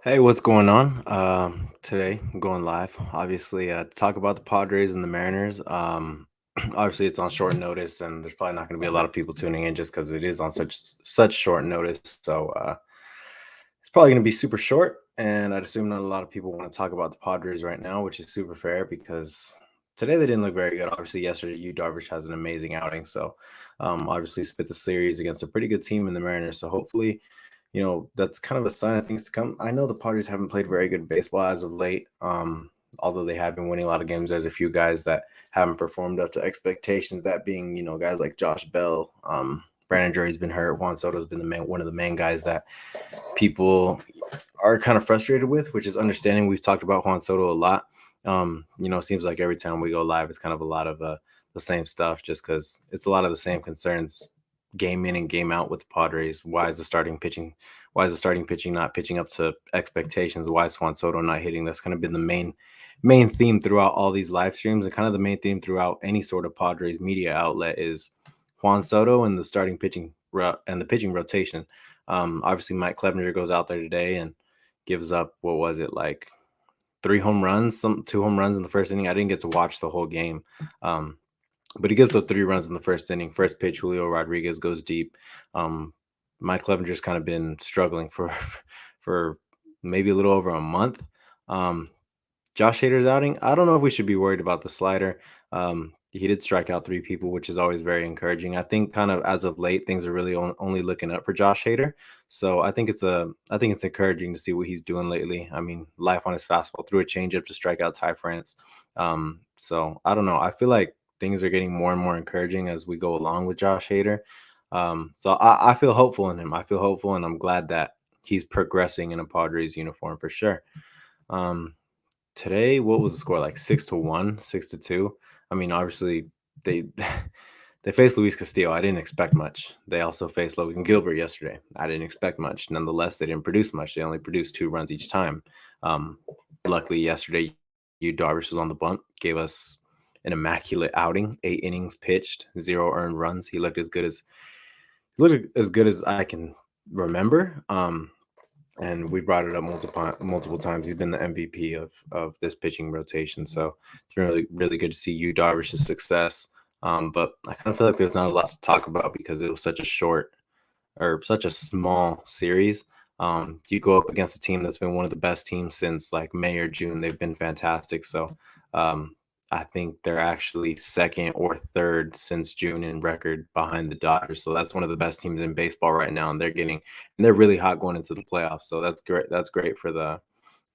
Hey, what's going on? Today I'm going live, obviously, to talk about the Padres and the Mariners. Obviously, it's on short notice, and there's probably not going to be a lot of people tuning in just because it is on such short notice. So it's probably going to be super short, and I'd assume not a lot of people want to talk about the Padres right now, which is super fair because today they didn't look very good. Obviously, yesterday, Darvish has an amazing outing, so obviously split the series against a pretty good team in the Mariners. So hopefully that's kind of a sign of things to come. I know the Padres haven't played very good baseball as of late. Although they have been winning a lot of games, there's a few guys that haven't performed up to expectations. That being, guys like Josh Bell, Brandon Drury's been hurt. Juan Soto's been one of the main guys that people are kind of frustrated with, which is understanding. We've talked about Juan Soto a lot. It seems like every time we go live, it's kind of a lot of the same stuff, just because it's a lot of the same concerns game in and game out with the Padres. Why is the starting pitching not pitching up to expectations? Why is Juan Soto not hitting? That's kind of been the main theme throughout all these live streams, and kind of the main theme throughout any sort of Padres media outlet is Juan Soto and the starting pitching and the pitching rotation. Obviously, Mike Clevenger goes out there today and gives up, what was it, like 2 home runs in the first inning. I didn't get to watch the whole game. But he gives up 3 runs in the first inning. First pitch, Julio Rodriguez goes deep. Mike Clevenger's kind of been struggling for for maybe a little over a month. Josh Hader's outing, I don't know if we should be worried about the slider. He did strike out 3 people, which is always very encouraging. I think kind of as of late, things are really only looking up for Josh Hader. So I think it's encouraging to see what he's doing lately. I mean, life on his fastball, threw a changeup to strike out Ty France. So I don't know. I feel like things are getting more and more encouraging as we go along with Josh Hader. So I feel hopeful in him. I feel hopeful, and I'm glad that he's progressing in a Padres uniform for sure. Today, what was the score? Like 6-1, 6-2. I mean, obviously they they faced Luis Castillo. I didn't expect much. They also faced Logan Gilbert yesterday. I didn't expect much. Nonetheless, they didn't produce much. They only produced 2 runs each time. Luckily, yesterday, Darvish was on the bump, gave us an immaculate outing. 8 innings pitched, 0 earned runs. He looked as good as I can remember. And we brought it up multiple times. He's been the MVP of this pitching rotation. So it's really good to see Darvish's success. But I kind of feel like there's not a lot to talk about because it was such a small series. You go up against a team that's been one of the best teams since like May or June. They've been fantastic. So I think they're actually second or third since June in record behind the Dodgers. So that's one of the best teams in baseball right now, and they're really hot going into the playoffs. So that's great. That's great for the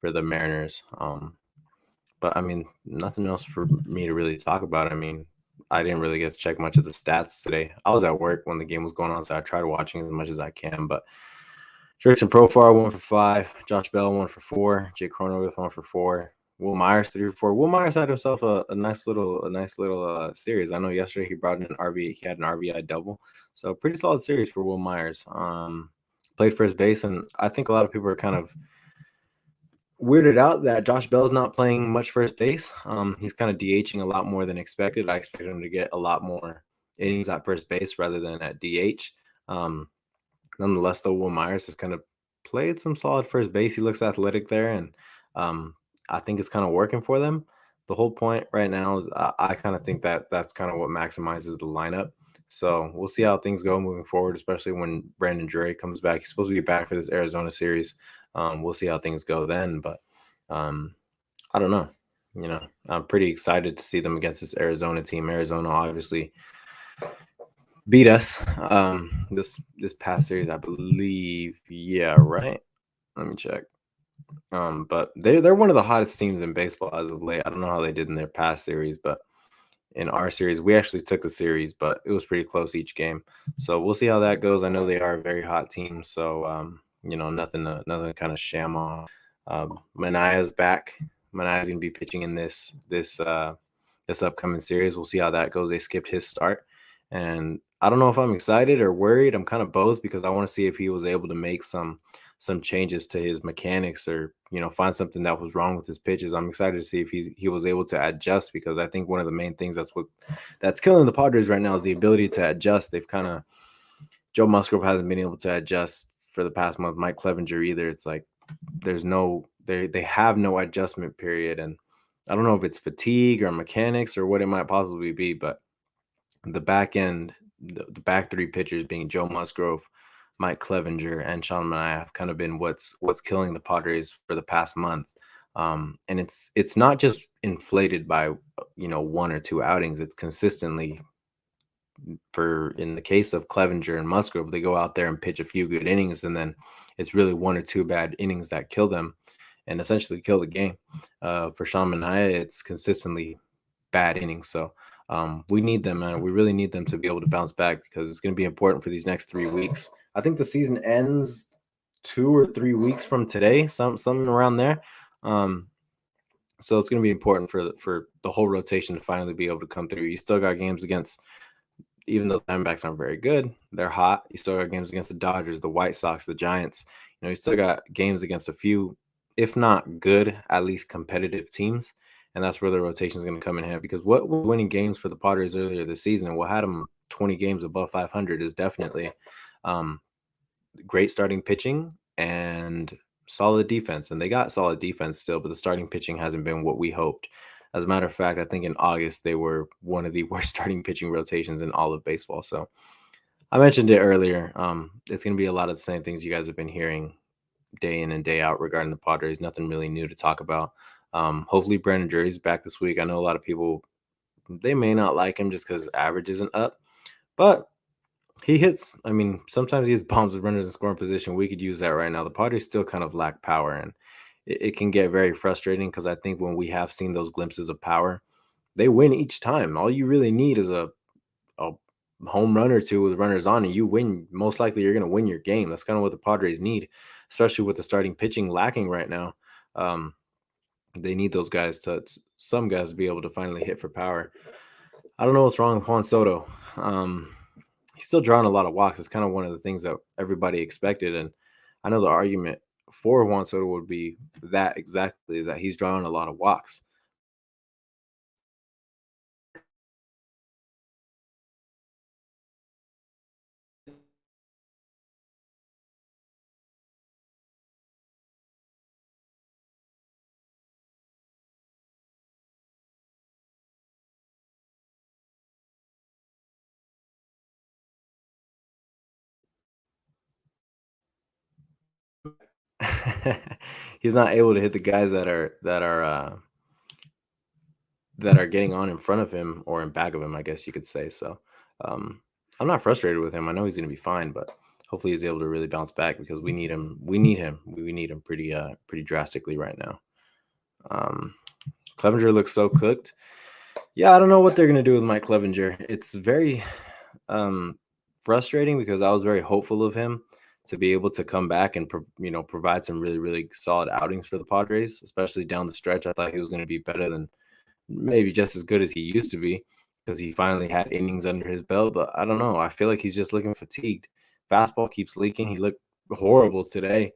Mariners. But I mean, nothing else for me to really talk about. I mean, I didn't really get to check much of the stats today. I was at work when the game was going on, so I tried watching as much as I can. But Jurickson Profar 1 for 5, Josh Bell 1 for 4, Jake Cronenworth 1 for 4, Will Myers 3 for 4. Will Myers had himself a nice little series. I know yesterday he brought in an RB. He had an RBI double, so pretty solid series for Will Myers. Played first base, and I think a lot of people are kind of weirded out that Josh Bell's not playing much first base. He's kind of DHing a lot more than expected. I expected him to get a lot more innings at first base rather than at DH. Nonetheless, though, Will Myers has kind of played some solid first base. He looks athletic there, and I think it's kind of working for them. The whole point right now is I kind of think that that's kind of what maximizes the lineup. So we'll see how things go moving forward, especially when Brandon Drury comes back. He's supposed to be back for this Arizona series. We'll see how things go then, but I don't know. I'm pretty excited to see them against this Arizona team. Arizona obviously beat us this past series, I believe. Yeah, right. Let me check. But they're one of the hottest teams in baseball as of late. I don't know how they did in their past series, but in our series, we actually took the series, but it was pretty close each game. So we'll see how that goes. I know they are a very hot team, so nothing to kind of sham on. Manaya's back. Manaya's gonna be pitching in this upcoming series. We'll see how that goes. They skipped his start, and I don't know if I'm excited or worried. I'm kind of both because I want to see if he was able to make some changes to his mechanics or find something that was wrong with his pitches. I'm excited to see if he was able to adjust, because I think one of the main things that's killing the Padres right now is the ability to adjust. Joe Musgrove hasn't been able to adjust for the past month. Mike Clevenger either. It's like there's no they have no adjustment period, and I don't know if it's fatigue or mechanics or what it might possibly be, but the back end, the back three pitchers being Joe Musgrove, Mike Clevenger, and Sean Manaea have kind of been what's killing the Padres for the past month. And it's not just inflated by one or two outings. It's consistently, for in the case of Clevenger and Musgrove, they go out there and pitch a few good innings, and then it's really one or two bad innings that kill them and essentially kill the game. For Sean Manaea, it's consistently bad innings. So we need them, man. We really need them to be able to bounce back because it's going to be important for these next 3 weeks. I think the season ends 2 or 3 weeks from today, something around there. So it's going to be important for the whole rotation to finally be able to come through. You still got games against, even though the Diamondbacks aren't very good, they're hot. You still got games against the Dodgers, the White Sox, the Giants. You still got games against a few, if not good, at least competitive teams. And that's where the rotation is going to come in handy, because what was winning games for the Padres earlier this season and what had them 20 games above 500 is definitely great starting pitching and solid defense. And they got solid defense still, but the starting pitching hasn't been what we hoped. As a matter of fact, I think in August, they were one of the worst starting pitching rotations in all of baseball. So I mentioned it earlier. It's going to be a lot of the same things you guys have been hearing day in and day out regarding the Padres. Nothing really new to talk about. Hopefully Brandon Drury's back this week. I know a lot of people, they may not like him just because average isn't up, but he hits. I mean, sometimes he hits bombs with runners in scoring position. We could use that right now. The Padres still kind of lack power, and it can get very frustrating because I think when we have seen those glimpses of power, they win each time. All you really need is a home run or two with runners on, and you win. Most likely you're going to win your game. That's kind of what the Padres need, especially with the starting pitching lacking right now. They need those guys some guys to be able to finally hit for power. I don't know what's wrong with Juan Soto. He's still drawing a lot of walks. It's kind of one of the things that everybody expected. And I know the argument for Juan Soto would be that exactly, that he's drawing a lot of walks. He's not able to hit the guys that are getting on in front of him or in back of him, I guess you could say. So I'm not frustrated with him. I know he's going to be fine, but hopefully he's able to really bounce back because we need him. We need him pretty drastically right now. Clevenger looks so cooked. Yeah, I don't know what they're going to do with Mike Clevenger. It's very frustrating because I was very hopeful of him to be able to come back and provide some really solid outings for the Padres, especially down the stretch. I thought he was going to be better than, maybe just as good as he used to be, because he finally had innings under his belt. But I don't know. I feel like he's just looking fatigued. Fastball keeps leaking. He looked horrible today.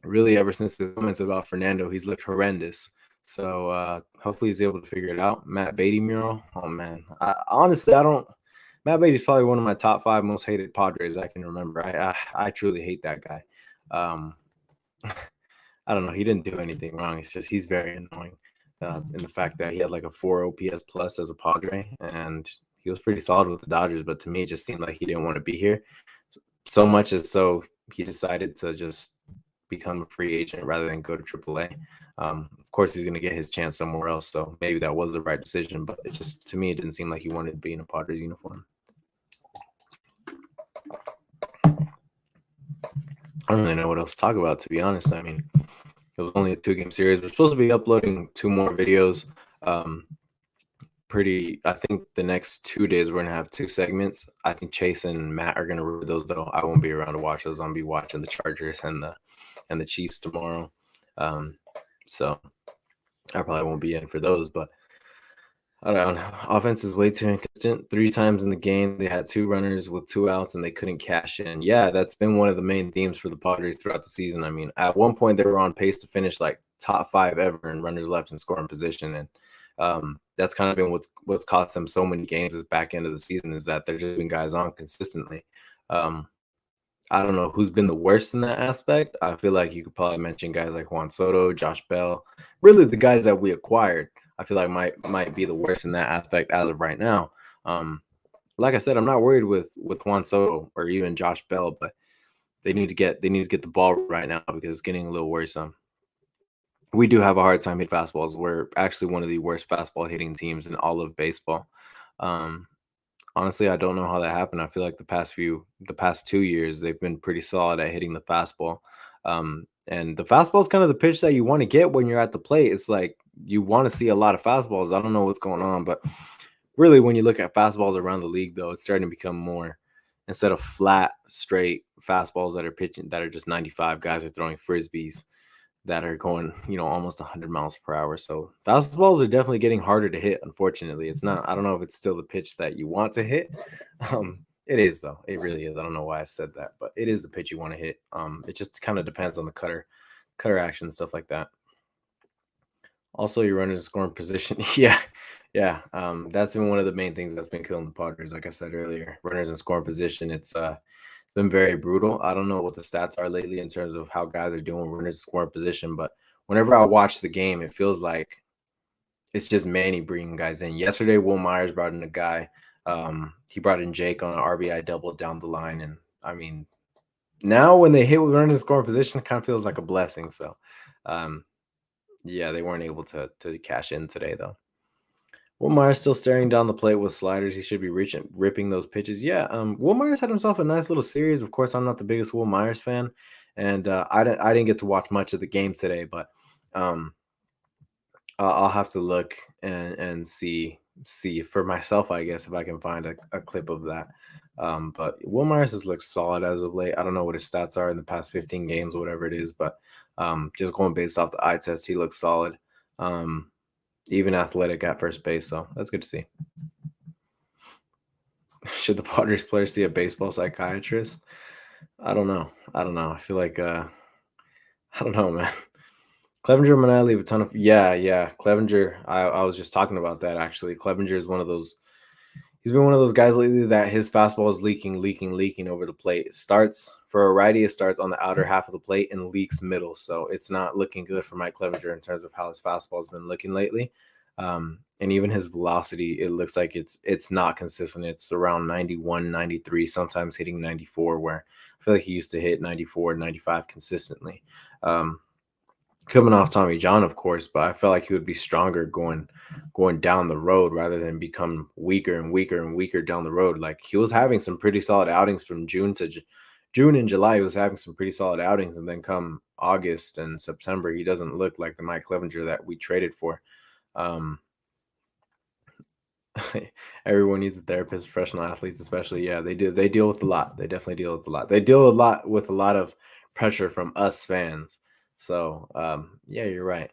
Really, ever since the comments about Fernando, he's looked horrendous. So hopefully he's able to figure it out. Matt Beaty mural. Oh man, honestly, I don't. Matt Beaty's probably one of my top 5 most hated Padres I can remember. I truly hate that guy. I don't know. He didn't do anything wrong. It's just he's very annoying. In the fact that he had like a 4 OPS plus as a Padre, and he was pretty solid with the Dodgers. But to me, it just seemed like he didn't want to be here so much as so he decided to just become a free agent rather than go to AAA. Of course, he's going to get his chance somewhere else, so maybe that was the right decision. But it just, to me, it didn't seem like he wanted to be in a Padres uniform. I don't really know what else to talk about, to be honest. I mean, it was only a 2-game series. We're supposed to be uploading 2 more videos. I think the next 2 days we're gonna have 2 segments. I think Chase and Matt are gonna review those, though. I won't be around to watch those. I'll be watching the Chargers and the Chiefs tomorrow. So I probably won't be in for those, but I don't know. Offense is way too inconsistent. 3 times in the game, they had 2 runners with 2 outs, and they couldn't cash in. Yeah, that's been one of the main themes for the Padres throughout the season. I mean, at one point, they were on pace to finish like top 5 ever in runners left in scoring position, and that's kind of been what's cost them so many games this back end of the season, is that they're just leaving guys on consistently. I don't know who's been the worst in that aspect. I feel like you could probably mention guys like Juan Soto, Josh Bell, really the guys that we acquired. I feel like might be the worst in that aspect as of right now. Um, like I said, I'm not worried with Juan Soto or even Josh Bell, but they need to get the ball right now because it's getting a little worrisome. We do have a hard time hitting fastballs. We're actually one of the worst fastball hitting teams in all of baseball. Um, Honestly, I don't know how that happened. I feel like the past 2 years, they've been pretty solid at hitting the fastball. And the fastball is kind of the pitch that you want to get when you're at the plate. It's like you want to see a lot of fastballs. I don't know what's going on, but really, when you look at fastballs around the league, though, it's starting to become more instead of flat, straight fastballs that are pitching that are just 95. Guys are throwing frisbees that are going, almost 100 miles per hour. So fastballs are definitely getting harder to hit. Unfortunately, it's not. I don't know if it's still the pitch that you want to hit. It is though. It really is. I don't know why I said that, but it is the pitch you want to hit. It just kind of depends on the cutter action, stuff like that. Also, your runners in scoring position. Yeah, yeah. That's been one of the main things that's been killing the Padres. Like I said earlier, runners in scoring position. It's been very brutal. I don't know what the stats are lately in terms of how guys are doing runners in scoring position, but whenever I watch the game, it feels like it's just Manny bringing guys in. Yesterday, Will Myers brought in a guy. He brought in Jake on an RBI double down the line, and I mean, now when they hit with runners in scoring position, it kind of feels like a blessing. So, um, yeah, they weren't able to cash in today though. Will Myers still staring down the plate with sliders. He should be ripping those pitches. Yeah, Will Myers had himself a nice little series. Of course, I'm not the biggest Will Myers fan, and I didn't get to watch much of the game today, but um, I'll have to look and see for myself, I guess, if I can find a clip of that. But Will Myers has looked solid as of late. I don't know what his stats are in the past 15 games, whatever it is, but just going based off the eye test, he looks solid. Um, Even athletic at first base, so that's good to see. Should the Padres players see a baseball psychiatrist? I don't know. I don't know. I feel like I don't know, man. Clevenger might not leave a ton of yeah. Clevenger. I was just talking about that actually. Clevenger is one of those. He's been one of those guys lately that his fastball is leaking over the plate. It starts for a righty, it starts on the outer half of the plate and leaks middle. So it's not looking good for Mike Clevenger in terms of how his fastball has been looking lately. And even his velocity, it looks like it's not consistent. It's around 91, 93, sometimes hitting 94, where I feel like he used to hit 94, 95 consistently. Coming off Tommy John, of course, but I felt like he would be stronger going down the road rather than become weaker and weaker and weaker down the road. Like he was having some pretty solid outings from June and July. He was having some pretty solid outings, and then come August and September, he doesn't look like the Mike Clevenger that we traded for. Um, Everyone needs a therapist, professional athletes, especially. Yeah, they do. They deal with a lot. They definitely deal with a lot. They deal a lot with a lot of pressure from us fans. So, yeah, you're right.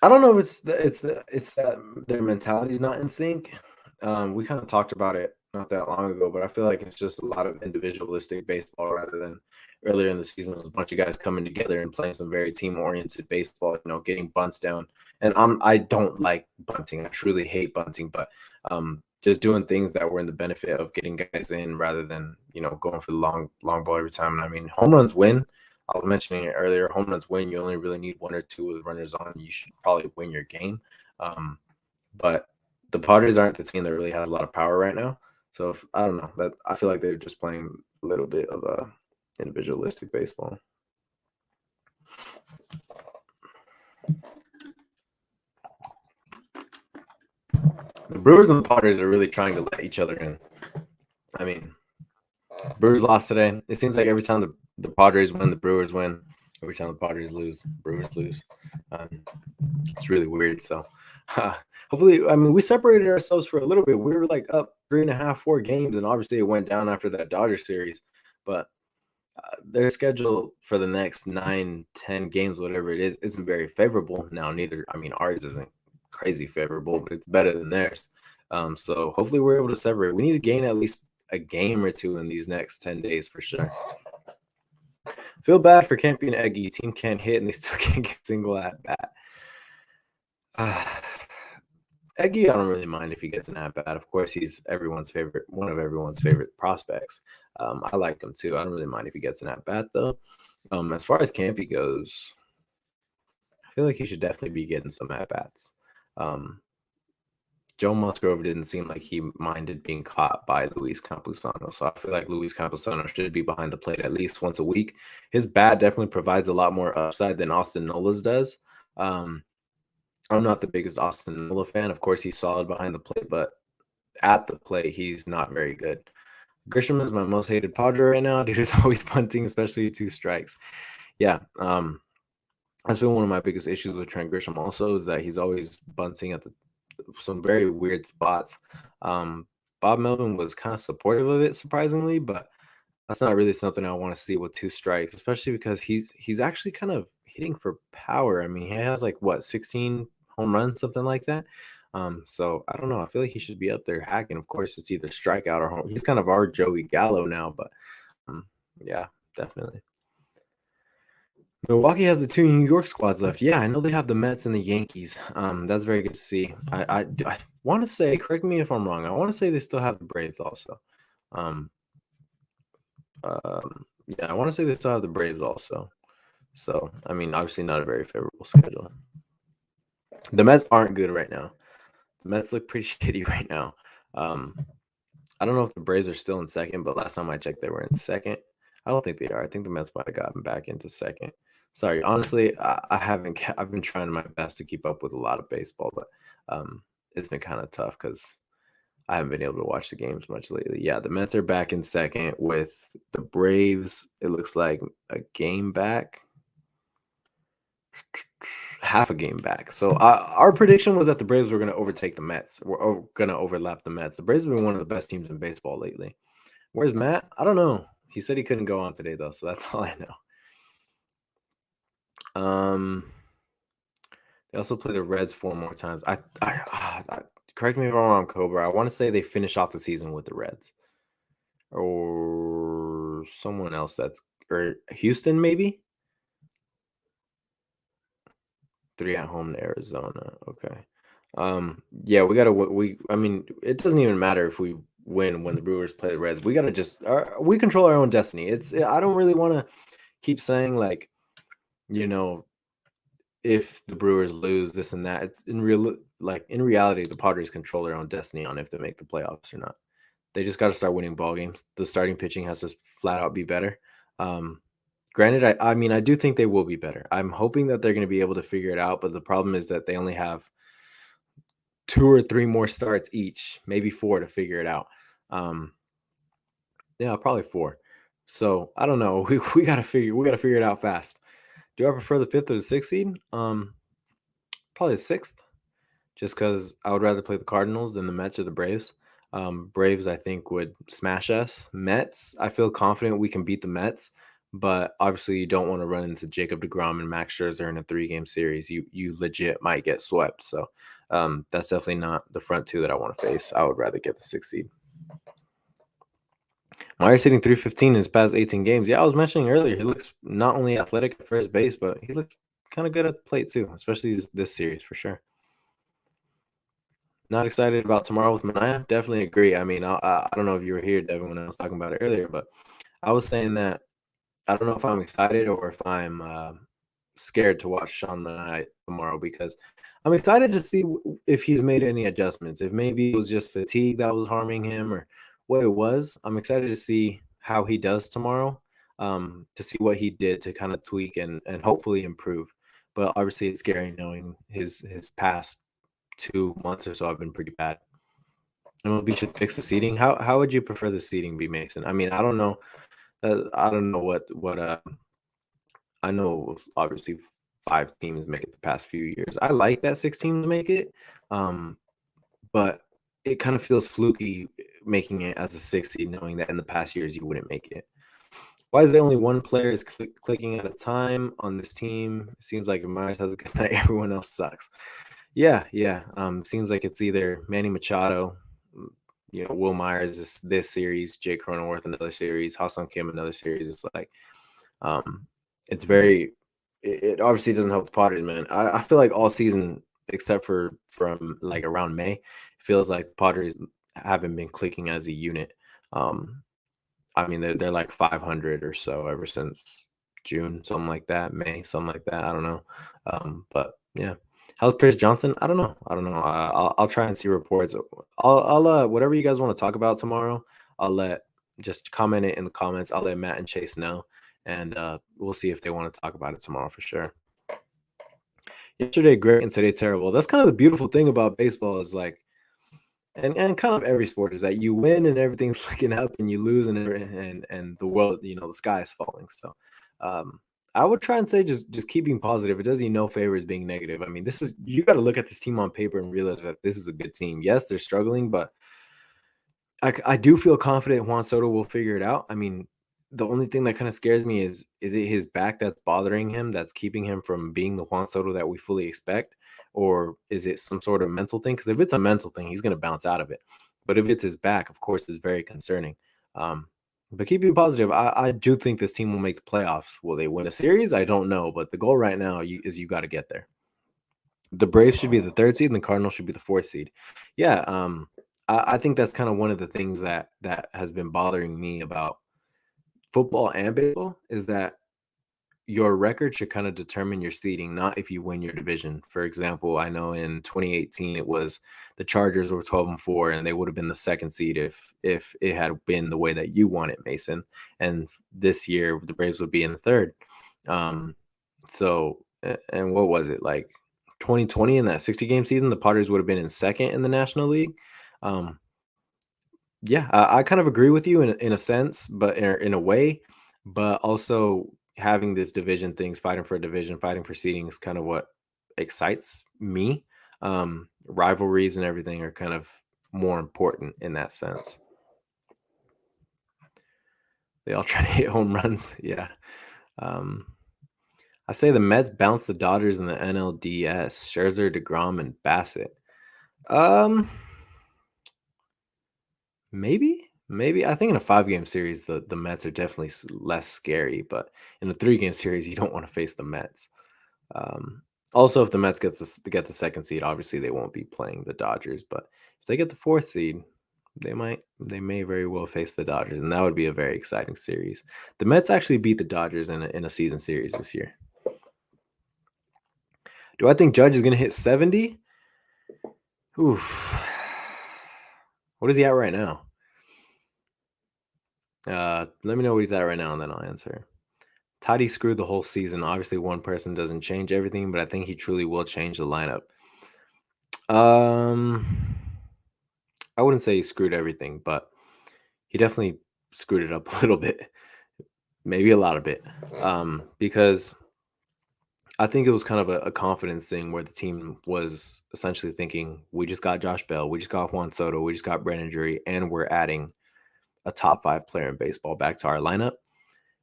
I don't know if it's that their mentality is not in sync. We kind of talked about it not that long ago, but I feel like it's just a lot of individualistic baseball rather than earlier in the season. It was a bunch of guys coming together and playing some very team oriented baseball. Getting bunts down. And I don't like bunting. I truly hate bunting, but just doing things that were in the benefit of getting guys in rather than going for the long ball every time. And I mean, home runs win. I was mentioning it earlier. Home runs win. You only really need one or two with runners on. You should probably win your game. But the Padres aren't the team that really has a lot of power right now. So I don't know. That I feel like they're just playing a little bit of a individualistic baseball. The Brewers and the Padres are really trying to let each other in. I mean, Brewers lost today. It seems like every time the Padres win, the Brewers win. Every time the Padres lose, the Brewers lose. It's really weird. So hopefully, I mean, we separated ourselves for a little bit. We were like up 3.5, 4 games, and obviously it went down after that Dodger series. But their schedule for the next 9, 10 games, whatever it is, isn't very favorable. Now, ours isn't crazy favorable, but it's better than theirs. So hopefully we're able to separate. We need to gain at least a game or two in these next 10 days for sure. Feel bad for Campy and Eggy. Team can't hit and they still can't get single at bat. Eggy, I don't really mind if he gets an at bat. Of course, he's one of everyone's favorite prospects. I like him too. I don't really mind if he gets an at bat though. As far as Campy goes, I feel like he should definitely be getting some at bats. Joe Musgrove didn't seem like he minded being caught by Luis Campusano. So I feel like Luis Campusano should be behind the plate at least once a week. His bat definitely provides a lot more upside than Austin Nola's does. I'm not the biggest Austin Nola fan. Of course, he's solid behind the plate, but at the plate, he's not very good. Grisham is my most hated Padre right now. Dude is always punting, especially 2 strikes. Yeah, that's been one of my biggest issues with Trent Grisham also, is that he's always bunting at some very weird spots. Bob Melvin was kind of supportive of it, surprisingly, but that's not really something I want to see with 2 strikes, especially because he's actually kind of hitting for power. I mean, he has like 16 home runs, something like that. So I don't know. I feel like he should be up there hacking. Of course, it's either strikeout or home. He's kind of our Joey Gallo now, but yeah, definitely. Milwaukee has the 2 New York squads left. Yeah, I know they have the Mets and the Yankees. That's very good to see. I want to say, correct me if I'm wrong, I want to say they still have the Braves also. Yeah, I want to say they still have the Braves also. So, I mean, obviously not a very favorable schedule. The Mets aren't good right now. The Mets look pretty shitty right now. I don't know if the Braves are still in second, but last time I checked, they were in second. I don't think they are. I think the Mets might have gotten back into second. Sorry, honestly, I haven't. I've been trying my best to keep up with a lot of baseball, but it's been kind of tough because I haven't been able to watch the games much lately. Yeah, the Mets are back in second with the Braves. It looks like a game back, half a game back. So our prediction was that the Braves were going to overtake the Mets. We're going to overlap the Mets. The Braves have been one of the best teams in baseball lately. Where's Matt? I don't know. He said he couldn't go on today though, so that's all I know. They also play the Reds 4 more times. Correct me if I'm wrong, Cobra. I want to say they finish off the season with the Reds or someone else or Houston maybe. 3 at home to Arizona. Okay. Yeah, we gotta. I mean, it doesn't even matter if we win when the Brewers play the Reds. We gotta we control our own destiny. I don't really want to keep saying like, you know, if the Brewers lose this and that. It's in reality, the Padres control their own destiny on if they make the playoffs or not. They just got to start winning ball games. The starting pitching has to flat out be better. Granted, I mean, I do think they will be better. I'm hoping that they're going to be able to figure it out, but the problem is that they only have 2 or 3 more starts each, maybe 4 to figure it out. Yeah, probably 4. So I don't know. We gotta figure it out fast. Do I prefer the 5th or the 6th seed? Probably the 6th, just because I would rather play the Cardinals than the Mets or the Braves. Braves, I think, would smash us. Mets, I feel confident we can beat the Mets, but obviously you don't want to run into Jacob deGrom and Max Scherzer in a 3-game series. You legit might get swept. So that's definitely not the front 2 that I want to face. I would rather get the 6th seed. Myers hitting 315 in his past 18 games. Yeah, I was mentioning earlier, he looks not only athletic at first base, but he looks kind of good at the plate too, especially this series for sure. Not excited about tomorrow with Mania? Definitely agree. I mean, I don't know if you were here, Devin, when I was talking about it earlier, but I was saying that I don't know if I'm excited or if I'm scared to watch Sean Mania tomorrow, because I'm excited to see if he's made any adjustments. If maybe it was just fatigue that was harming him or what it was. I'm excited to see how he does tomorrow, to see what he did to kind of tweak and hopefully improve. But obviously, it's scary knowing his past 2 months or so have been pretty bad. MLB should fix the seating. How would you prefer the seating be, Mason? I mean, I don't know. I don't know what I know obviously 5 teams make it the past few years. I like that 6 teams make it, but it kind of feels fluky making it as a 6 seed, knowing that in the past years you wouldn't make it. Why is there only one player is clicking at a time on this team? It seems like if Myers has a good night, everyone else sucks. Yeah. Seems like it's either Manny Machado, Will Myers this series, Jake Cronenworth another series, Ha-Seong Kim another series. It's like, it's very. It obviously doesn't help the Padres, man. I feel like all season except for from like around May, it feels like the Padres haven't been clicking as a unit. Um, I mean, they're like 500 or so ever since June, something like that, May, something like that. I don't know. But yeah, how's Chris Johnson? I don't know. I don't know. I'll try and see reports. I'll whatever you guys want to talk about tomorrow. I'll let just comment it in the comments. I'll let Matt and Chase know, and we'll see if they want to talk about it tomorrow for sure. Yesterday great and today terrible. That's kind of the beautiful thing about baseball is like, and kind of every sport is that you win and everything's looking up, and you lose and the world, the sky is falling. So, um, I would try and say just keeping positive. It does you no favors being negative. I mean, you got to look at this team on paper and realize that this is a good team. Yes, they're struggling, but I do feel confident Juan Soto will figure it out. I mean, the only thing that kind of scares me is it his back that's bothering him, that's keeping him from being the Juan Soto that we fully expect, or is it some sort of mental thing? Because if it's a mental thing, he's going to bounce out of it. But if it's his back, of course, it's very concerning. Um, but keeping positive, I do think this team will make the playoffs. Will they win a series? I don't know, but the goal right now is you got to get there. The Braves should be the third seed, and the Cardinals should be the fourth seed. Yeah, I think that's kind of one of the things that has been bothering me about football and baseball is that your record should kind of determine your seeding, not if you win your division. For example, I know in 2018 it was the Chargers were 12-4, and they would have been the second seed if it had been the way that you want it, Mason. And this year the Braves would be in the third. Um, and what was it like? 2020 in that 60 game season, the Padres would have been in second in the National League. Um, yeah, I kind of agree with you in a sense, but in a way, but also having this division things, fighting for a division, fighting for seeding is kind of what excites me. Rivalries and everything are kind of more important in that sense. They all try to hit home runs. Yeah. Um, I say the Mets bounce the Dodgers in the NLDS. Scherzer, DeGrom, and Bassett. Um, maybe. I think in a 5-game series, the Mets are definitely less scary. But in a 3-game series, you don't want to face the Mets. Um, also, if the Mets get the second seed, obviously they won't be playing the Dodgers. But if they get the fourth seed, they may very well face the Dodgers, and that would be a very exciting series. The Mets actually beat the Dodgers in a season series this year. Do I think Judge is going to hit 70? Oof. What is he at right now? Let me know what he's at right now, and then I'll answer. Toddy screwed the whole season. Obviously, one person doesn't change everything, but I think he truly will change the lineup. I wouldn't say he screwed everything, but he definitely screwed it up a little bit, maybe a lot of it, because I think it was kind of a confidence thing where the team was essentially thinking, we just got Josh Bell, we just got Juan Soto, we just got Brandon Drury, and we're adding a top 5 player in baseball back to our lineup.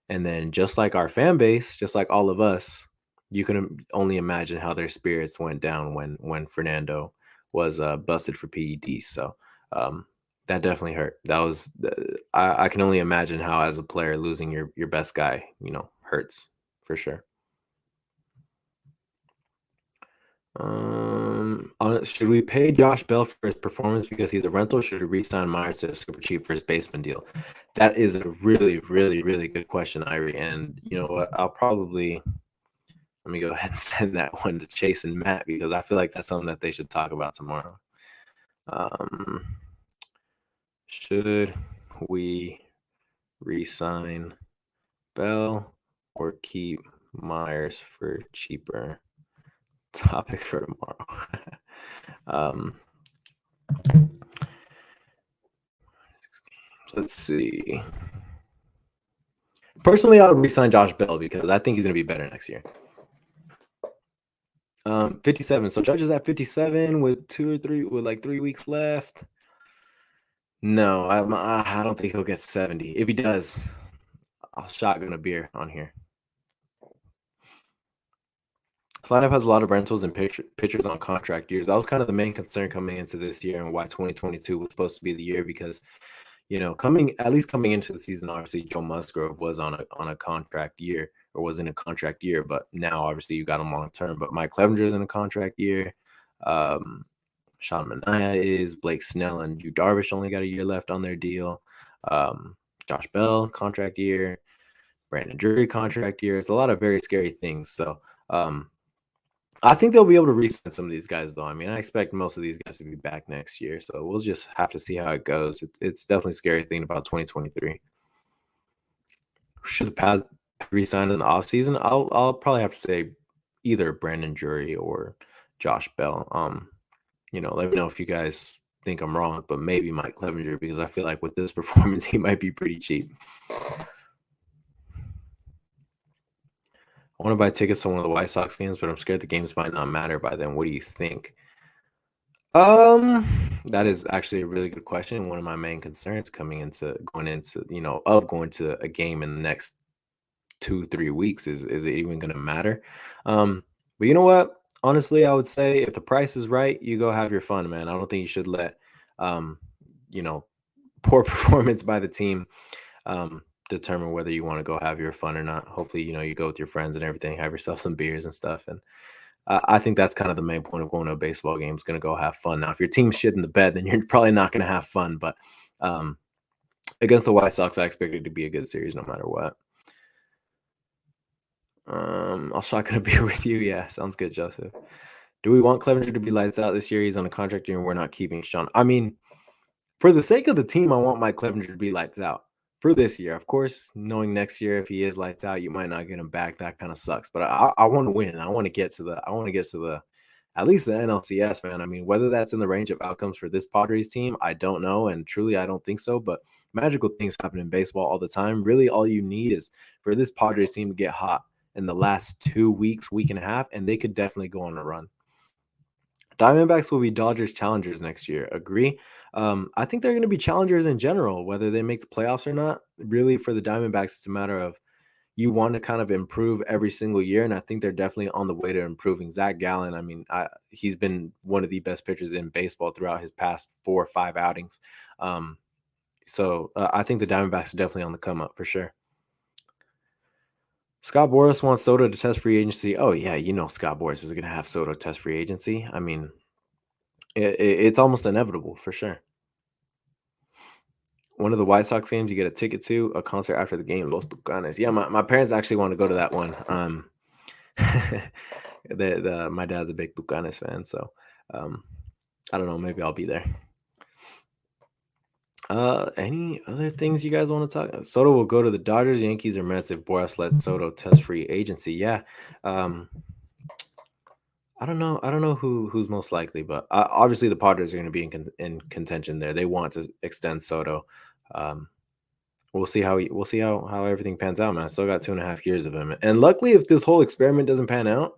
And then just like our fan base, just like all of us, you can only imagine how their spirits went down when Fernando was busted for PEDs. So that definitely hurt. That was I can only imagine how as a player losing your best guy, hurts for sure. Should we pay Josh Bell for his performance because he's a rental? Or should we re-sign Myers to a super cheap first baseman deal? That is a really, really, really good question, Irie. And you know what? Let me go ahead and send that one to Chase and Matt because I feel like that's something that they should talk about tomorrow. Should we re-sign Bell or keep Myers for cheaper? Topic for tomorrow. Let's see. Personally, I would re-sign Josh Bell because I think he's going to be better next year. 57. So Judge is at 57 with 3 weeks left. No, I don't think he'll get 70. If he does, I'll shotgun a beer on here. This lineup has a lot of rentals and pitchers on contract years. That was kind of the main concern coming into this year and why 2022 was supposed to be the year because, coming into the season, obviously Joe Musgrove was on a contract year or was in a contract year, but now obviously you got him long term. But Mike Clevenger is in a contract year. Sean Manaea is. Blake Snell and Yu Darvish only got a year left on their deal. Josh Bell, contract year. Brandon Drury, contract year. It's a lot of very scary things. So I think they'll be able to re-sign some of these guys, though. I mean, I expect most of these guys to be back next year. So we'll just have to see how it goes. It's definitely a scary thing about 2023. Should the Pad re-sign in the offseason? I'll probably have to say either Brandon Drury or Josh Bell. Let me know if you guys think I'm wrong, but maybe Mike Clevenger, because I feel like with this performance, he might be pretty cheap. I want to buy tickets to one of the White Sox games, but I'm scared the games might not matter by then. What do you think? That is actually a really good question. One of my main concerns going to a game in the next 2-3 weeks is it even going to matter? But you know what? Honestly, I would say if the price is right, you go have your fun, man. I don't think you should let poor performance by the team determine whether you want to go have your fun or not. Hopefully, you go with your friends and everything, have yourself some beers and stuff. And I think that's kind of the main point of going to a baseball game, is going to go have fun. Now, if your team's shit in the bed, then you're probably not going to have fun. But against the White Sox, I expect it to be a good series no matter what. I'll shotgun a beer with you. Yeah, sounds good, Joseph. Do we want Clevenger to be lights out this year? He's on a contract year and we're not keeping Sean. I mean, for the sake of the team, I want Mike Clevenger to be lights out for this year. Of course, knowing next year if he is lights out, you might not get him back. That kind of sucks. But I want to win. I want to get to the at least the NLCS, man. I mean, whether that's in the range of outcomes for this Padres team, I don't know. And truly, I don't think so. But magical things happen in baseball all the time. Really, all you need is for this Padres team to get hot in the last 2 weeks, week and a half, and they could definitely go on a run. Diamondbacks will be Dodgers challengers next year. Agree. I think they're going to be challengers in general, whether they make the playoffs or not. Really, for the Diamondbacks, it's a matter of you want to kind of improve every single year, and I think they're definitely on the way to improving. Zach Gallen, I mean, he's been one of the best pitchers in baseball throughout his past 4 or 5 outings. So I think the Diamondbacks are definitely on the come up for sure. Scott Boras wants Soto to test free agency. Oh, yeah, Scott Boras is going to have Soto test free agency. I mean, it's almost inevitable for sure. One of the White Sox games you get a ticket to, a concert after the game, Los Tucanes. Yeah, my parents actually want to go to that one. My dad's a big Tucanes fan, so I don't know, maybe I'll be there. Any other things you guys want to talk about? Soto will go to the Dodgers, Yankees, or Mets if Boras lets Soto test free agency. Yeah. I don't know who's most likely, but obviously the Padres are going to be in contention there. They want to extend Soto. We'll see how everything pans out, man. I still got 2.5 years of him, and luckily, if this whole experiment doesn't pan out,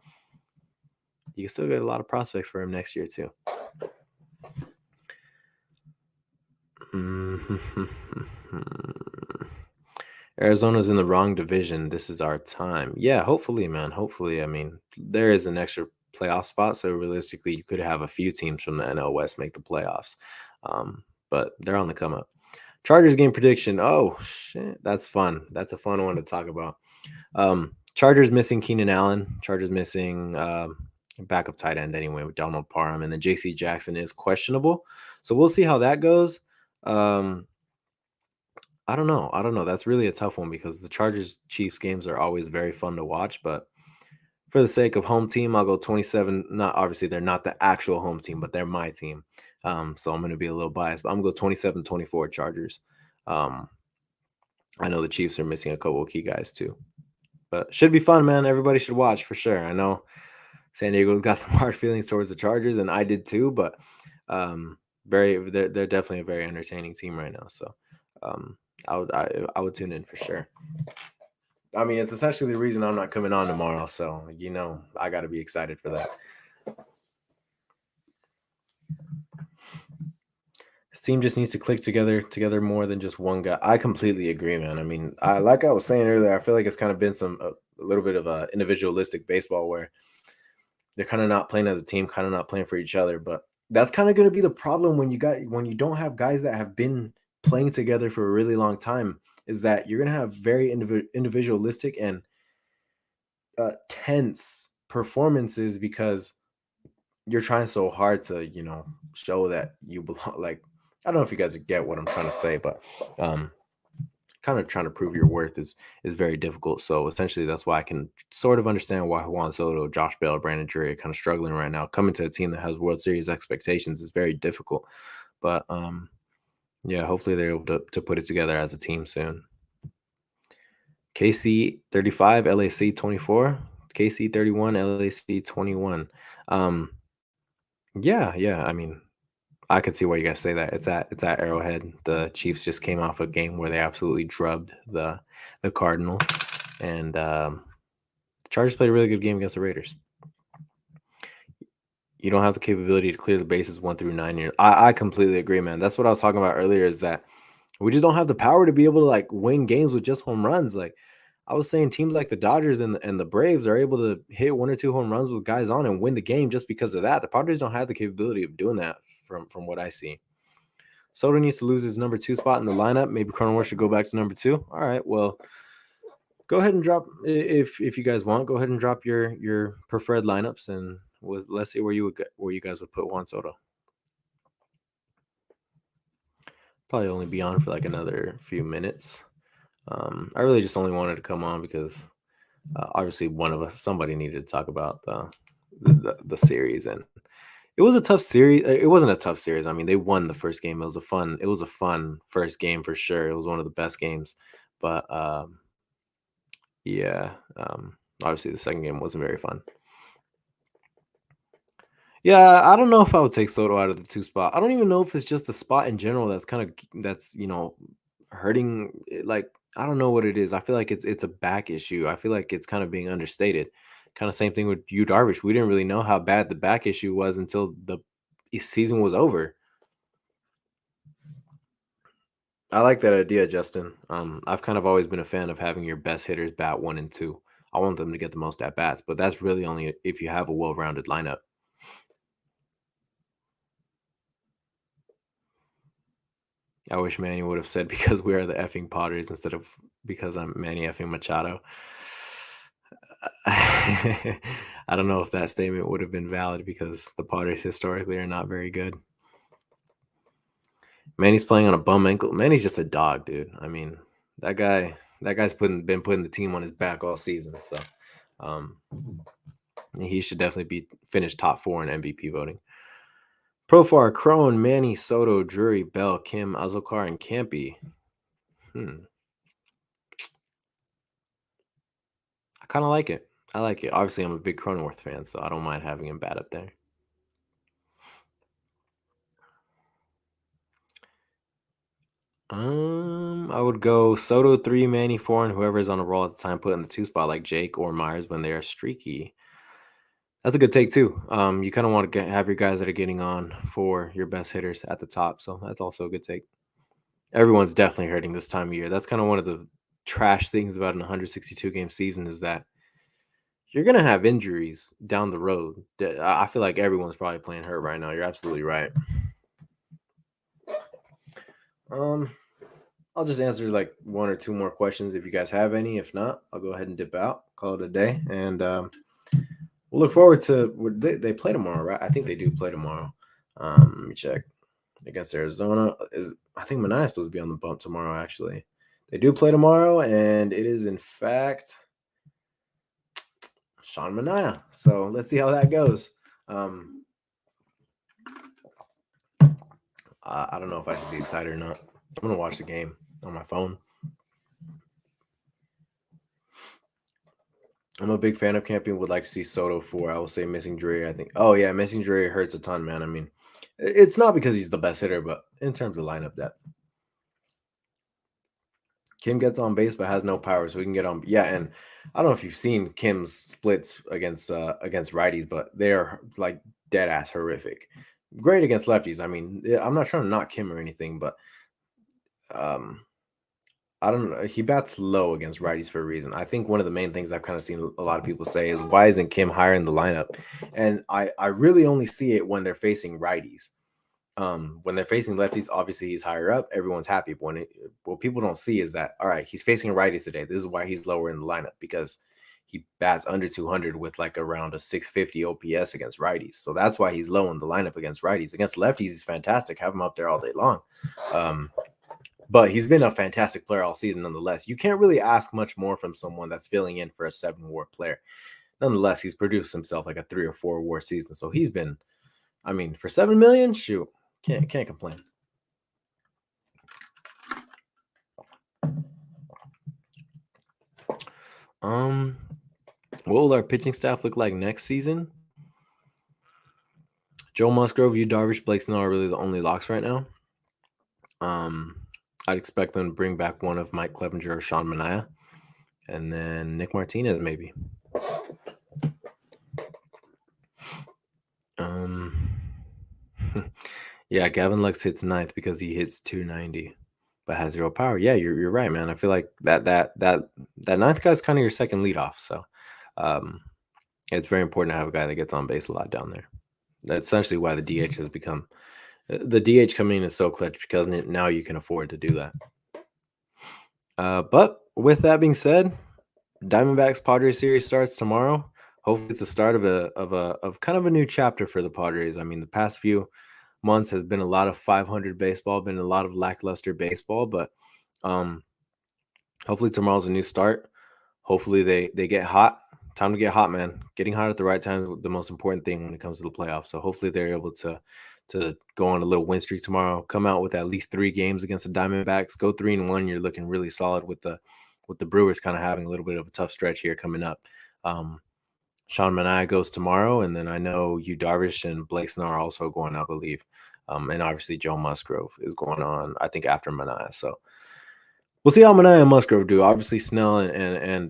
you can still get a lot of prospects for him next year too. Arizona's in the wrong division. This is our time. Yeah, hopefully, man. Hopefully, I mean, there is an extra playoff spot, so realistically, you could have a few teams from the NL West make the playoffs. But they're on the come up. Chargers game prediction. Oh shit, that's fun. That's a fun one to talk about. Chargers missing Keenan Allen. Chargers missing backup tight end anyway with Donald Parham, and then J.C. Jackson is questionable. So we'll see how that goes. I don't know. That's really a tough one because the Chargers Chiefs games are always very fun to watch, but for the sake of home team, I'll go 27. Not obviously they're not the actual home team, but they're my team. So I'm going to be a little biased, but I'm going to go 27-24 Chargers. I know the Chiefs are missing a couple of key guys too, but should be fun, man. Everybody should watch for sure. I know San Diego's got some hard feelings towards the Chargers, and I did too, but they're definitely a very entertaining team right now. So I would tune in for sure. I mean, it's essentially the reason I'm not coming on tomorrow, so I got to be excited for that. This team just needs to click together more than just one guy. I completely agree, man. I mean, like I was saying earlier, I feel like it's kind of been a little bit of a individualistic baseball where they're kind of not playing as a team, kind of not playing for each other. But that's kind of going to be the problem when you don't have guys that have been playing together for a really long time, is that you're going to have very individualistic and tense performances because you're trying so hard to, show that you belong. Like, I don't know if you guys get what I'm trying to say, but um, kind of trying to prove your worth is very difficult. So essentially, that's why I can sort of understand why Juan Soto, Josh Bell, Brandon Drury are kind of struggling right now. Coming to a team that has World Series expectations is very difficult. But yeah, hopefully they're able to put it together as a team soon. KC 35, LAC 24, KC 31, LAC 21. Um, yeah. I mean, I could see why you guys say that. It's at Arrowhead. The Chiefs just came off a game where they absolutely drubbed the Cardinals, and the Chargers played a really good game against the Raiders. You don't have the capability to clear the bases 1 through 9. I completely agree, man. That's what I was talking about earlier. Is that we just don't have the power to be able to like win games with just home runs. Like I was saying, teams like the Dodgers and the Braves are able to hit 1 or 2 home runs with guys on and win the game just because of that. The Padres don't have the capability of doing that from what I see. Soto needs to lose his number 2 spot in the lineup. Maybe Cronenworth should go back to number 2. All right, well, go ahead and drop if you guys want. Go ahead and drop your preferred lineups, and let's see where you guys would put Juan Soto. Probably only be on for like another few minutes. I really just only wanted to come on because obviously somebody needed to talk about the series, and it was a tough series. It wasn't a tough series. I mean, they won the first game. It was a fun first game for sure. It was one of the best games, but yeah, obviously the second game wasn't very fun. Yeah, I don't know if I would take Soto out of the 2 spot. I don't even know if it's just the spot in general that's hurting. Like I don't know what it is. I feel like it's a back issue. I feel like it's kind of being understated. Kind of same thing with Yu Darvish. We didn't really know how bad the back issue was until the season was over. I like that idea, Justin. I've kind of always been a fan of having your best hitters bat 1 and 2. I want them to get the most at bats, but that's really only if you have a well-rounded lineup. I wish Manny would have said because we are the effing Padres instead of because I'm Manny effing Machado. I don't know if that statement would have been valid because the Padres historically are not very good. Manny's playing on a bum ankle. Manny's just a dog, dude. I mean, that guy's been putting the team on his back all season. So um, he should definitely be finished top 4 in MVP voting. Profar, Crone, Manny, Soto, Drury, Bell, Kim, Azokar, and Campy. I kind of like it. I like it. Obviously, I'm a big Cronenworth fan, so I don't mind having him bat up there. I would go Soto 3, Manny 4, and whoever's on a roll at the time put in the 2 spot, like Jake or Myers when they are streaky. That's a good take too. You kind of want to have your guys that are getting on for your best hitters at the top, so that's also a good take. Everyone's definitely hurting this time of year. That's kind of one of the trash things about an 162 game season is that you're gonna have injuries down the road. I feel like everyone's probably playing hurt right now. You're absolutely right. I'll just answer like 1 or 2 more questions if you guys have any. If not, I'll go ahead and dip out, call it a day, and we'll look forward to they play tomorrow, right? I think they do play tomorrow. Let me check. Against Arizona I think Manaea is supposed to be on the bump tomorrow. Actually, they do play tomorrow, and it is in fact Sean Manaea. So let's see how that goes. I don't know if I should be excited or not. I'm gonna watch the game on my phone. I'm a big fan of Campion. Would like to see Soto 4. I will say missing Drury. I think. Oh yeah, missing Drury hurts a ton, man. I mean, it's not because he's the best hitter, but in terms of lineup depth. Kim gets on base but has no power, so we can get on. Yeah, and I don't know if you've seen Kim's splits against righties, but they are like dead ass horrific. Great against lefties. I mean, I'm not trying to knock Kim or anything, but I don't know. He bats low against righties for a reason. I think one of the main things I've kind of seen a lot of people say is why isn't Kim higher in the lineup? And I really only see it when they're facing righties. When they're facing lefties, obviously he's higher up. Everyone's happy. But what people don't see is that all right, he's facing righties today. This is why he's lower in the lineup because he bats under 200 with like around a 650 OPS against righties. So that's why he's low in the lineup against righties. Against lefties, he's fantastic. Have him up there all day long. But he's been a fantastic player all season nonetheless. You can't really ask much more from someone that's filling in for a 7-WAR player. Nonetheless, he's produced himself like a 3 or 4-WAR season. So he's been, I mean, for $7 million, shoot, can't complain. What will our pitching staff look like next season? Joe Musgrove, Yu Darvish, Blake Snell are really the only locks right now. I'd expect them to bring back one of Mike Clevenger or Sean Manaea, and then Nick Martinez maybe. Yeah, Gavin Lux hits 9th because he hits 290, but has 0 power. Yeah, you're right, man. I feel like that 9th guy is kind of your second leadoff, so it's very important to have a guy that gets on base a lot down there. That's essentially why the DH has become the DH coming in is so clutch, because now you can afford to do that. But with that being said, Diamondbacks Padres series starts tomorrow. Hopefully, it's the start of kind of a new chapter for the Padres. I mean, the past few months has been a lot of 500 baseball, been a lot of lackluster baseball, but hopefully tomorrow's a new start. Hopefully they get hot. Time to get hot, man. Getting hot at the right time is the most important thing when it comes to the playoffs. So hopefully they're able to go on a little win streak tomorrow, come out with at least 3 games against the Diamondbacks, go 3-1. You're looking really solid with the Brewers kind of having a little bit of a tough stretch here coming up. Sean Manaea goes tomorrow, and then I know Yu Darvish and Blake Snell are also going, I believe. And obviously Joe Musgrove is going on, I think, after Manaea. So we'll see how Manaea and Musgrove do. Obviously, Snell and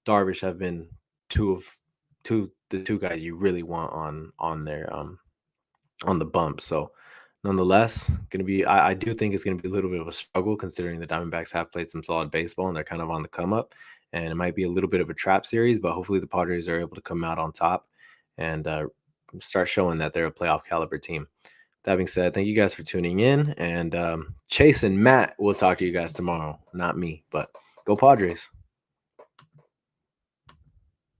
Darvish have been the two guys you really want on their on the bump. So nonetheless, I do think it's gonna be a little bit of a struggle, considering the Diamondbacks have played some solid baseball and they're kind of on the come up, and it might be a little bit of a trap series, but hopefully the Padres are able to come out on top and start showing that they're a playoff caliber team. That being said, thank you guys for tuning in, and Chase and Matt will talk to you guys tomorrow. Not me, but go Padres.